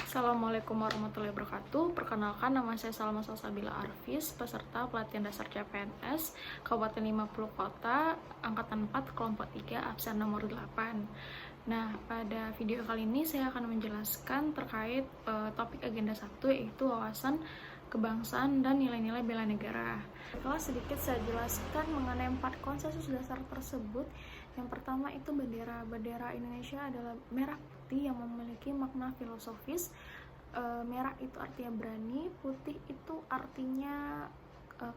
Assalamualaikum warahmatullahi wabarakatuh. Perkenalkan, nama saya Salma Salsabila Arfis, peserta pelatihan dasar CPNS Kabupaten 50 Kota, Angkatan 4, Kelompok 3, absen nomor 8. Nah, pada video kali ini saya akan menjelaskan terkait topik agenda 1, yaitu wawasan kebangsaan dan nilai-nilai bela negara. Setelah sedikit saya jelaskan mengenai 4 konsensus dasar tersebut. Yang pertama itu bendera. Bendera Indonesia adalah merah putih yang memiliki makna filosofis. Merah itu artinya berani, putih itu artinya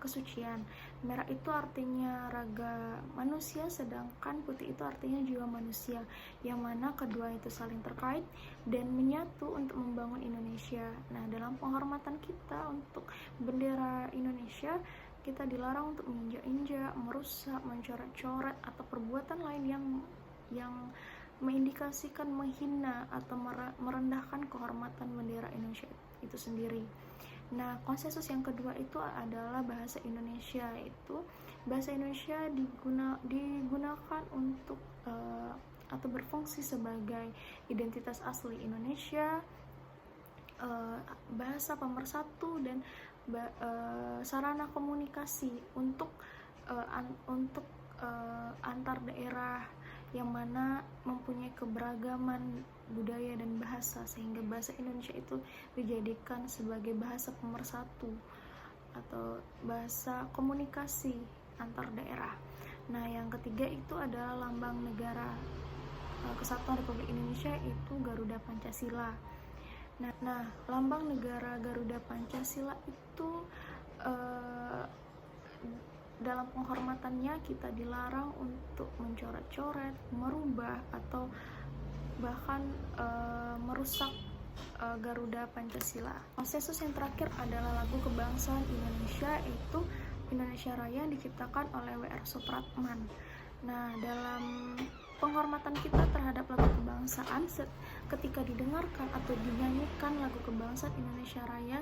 kesucian. Merah itu artinya raga manusia, sedangkan putih itu artinya jiwa manusia, yang mana kedua itu saling terkait dan menyatu untuk membangun Indonesia. Nah, dalam penghormatan kita untuk bendera Indonesia, kita dilarang untuk menginjak-injak, merusak, mencoret-coret, atau perbuatan lain yang mengindikasikan menghina atau merendahkan kehormatan bendera Indonesia itu sendiri. Nah, konsensus yang kedua itu adalah bahasa Indonesia. Itu bahasa Indonesia digunakan untuk atau berfungsi sebagai identitas asli Indonesia, bahasa pemersatu dan sarana komunikasi untuk antar daerah yang mana mempunyai keberagaman budaya dan bahasa, sehingga bahasa Indonesia itu dijadikan sebagai bahasa pemersatu atau bahasa komunikasi antar daerah. Nah, yang ketiga itu adalah lambang negara Kesatuan Republik Indonesia, itu Garuda Pancasila. Nah, lambang negara Garuda Pancasila itu dalam penghormatannya kita dilarang untuk mencoret-coret, merubah, atau bahkan merusak Garuda Pancasila. Konsensus yang terakhir adalah lagu kebangsaan Indonesia, itu Indonesia Raya, yang diciptakan oleh W.R. Supratman. Nah, dalam penghormatan kita terhadap lagu kebangsaan, ketika didengarkan atau dinyanyikan lagu kebangsaan Indonesia Raya,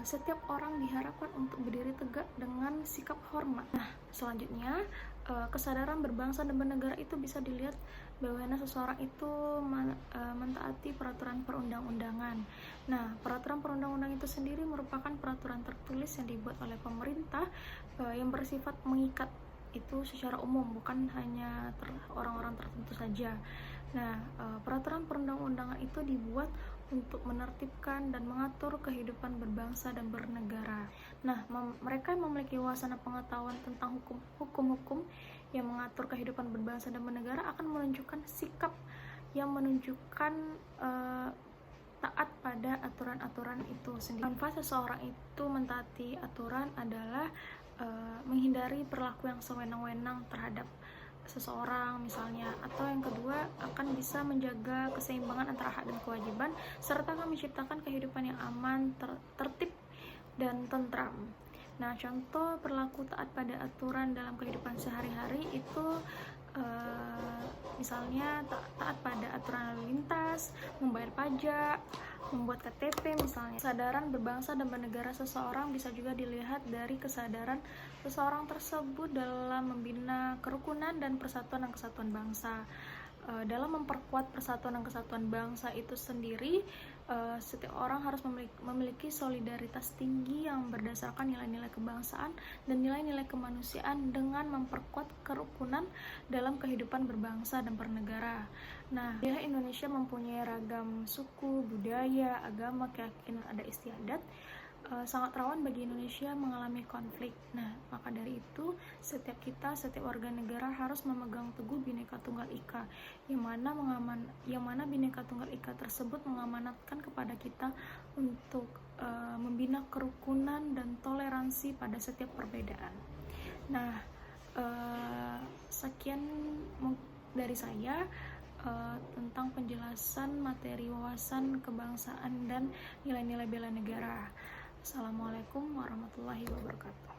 setiap orang diharapkan untuk berdiri tegak dengan sikap hormat. Nah, selanjutnya kesadaran berbangsa dan bernegara itu bisa dilihat bagaimana seseorang itu mentaati peraturan perundang-undangan. Nah, peraturan perundang-undangan itu sendiri merupakan peraturan tertulis yang dibuat oleh pemerintah yang bersifat mengikat itu secara umum, bukan hanya orang-orang tertentu saja. Nah, peraturan perundang-undangan itu dibuat untuk menertibkan dan mengatur kehidupan berbangsa dan bernegara. Nah, mereka yang memiliki wawasan dan pengetahuan tentang hukum-hukum yang mengatur kehidupan berbangsa dan bernegara akan menunjukkan sikap yang menunjukkan taat pada aturan-aturan itu sendiri. Tanpa seseorang itu mentaati aturan adalah menghindari perilaku yang sewenang-wenang terhadap seseorang misalnya, atau yang kedua akan bisa menjaga keseimbangan antara hak dan kewajiban, serta akan menciptakan kehidupan yang aman, tertib, dan tentram. Nah, contoh perilaku taat pada aturan dalam kehidupan sehari-hari itu misalnya taat pada aturan lalu lintas, membayar pajak, membuat KTP misalnya. Kesadaran berbangsa dan bernegara seseorang bisa juga dilihat dari kesadaran seseorang tersebut dalam membina kerukunan dan persatuan dan kesatuan bangsa. Dalam memperkuat persatuan dan kesatuan bangsa itu sendiri, setiap orang harus memiliki solidaritas tinggi yang berdasarkan nilai-nilai kebangsaan dan nilai-nilai kemanusiaan dengan memperkuat kerukunan dalam kehidupan berbangsa dan bernegara. Nah, Indonesia mempunyai ragam suku, budaya, agama, keyakinan adat istiadat, sangat rawan bagi Indonesia mengalami konflik. Nah, maka dari itu setiap warga negara harus memegang teguh Bhinneka Tunggal Ika, yang mana Bhinneka Tunggal Ika tersebut mengamanatkan kepada kita untuk membina kerukunan dan toleransi pada setiap perbedaan. Nah, sekian dari saya tentang penjelasan materi wawasan kebangsaan dan nilai-nilai bela negara. Assalamualaikum warahmatullahi wabarakatuh.